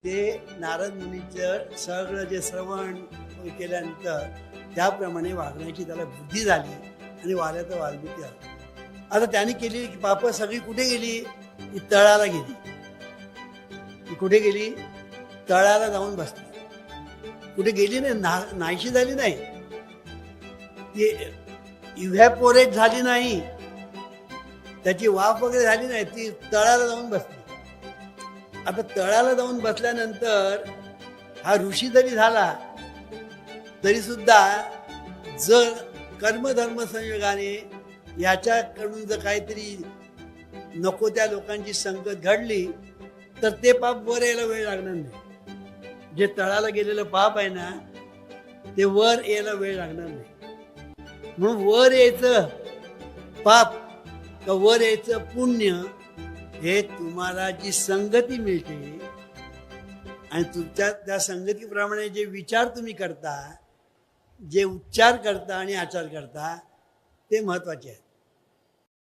ते नारद मुनीचं सगळं जे श्रवण केल्यानंतर त्याप्रमाणे वागण्याची त्याला बुद्धी झाली आणि वाल्याचा वाल्मिकी आला. आता त्याने केलेली पाप सगळी कुठे गेली? ती तळाला गेली. ती कुठे गेली? तळाला जाऊन बसली. कुठे गेली नाही, नाहीशी झाली नाही, ती इव्हॅपोरेट झाली नाही, त्याची वाफ वगैरे झाली नाही, ती तळाला जाऊन बसली. आता तळाला जाऊन बसल्यानंतर हा ऋषी जरी झाला तरी सुद्धा जर कर्मधर्म संयोगाने याच्याकडून जर काहीतरी नको त्या लोकांची संगत घडली तर ते पाप वर यायला वेळ लागणार नाही. जे तळाला गेलेलं पाप आहे ना ते वर यायला वेळ लागणार नाही. म्हणून वर यायचं पाप का वर यायचं पुण्य हे तुम्हाला जी संगती मिळते आणि तुमच्या त्या संगतीप्रमाणे जे विचार तुम्ही करता, जे उच्चार करता आणि आचार करता ते महत्वाचे आहेत.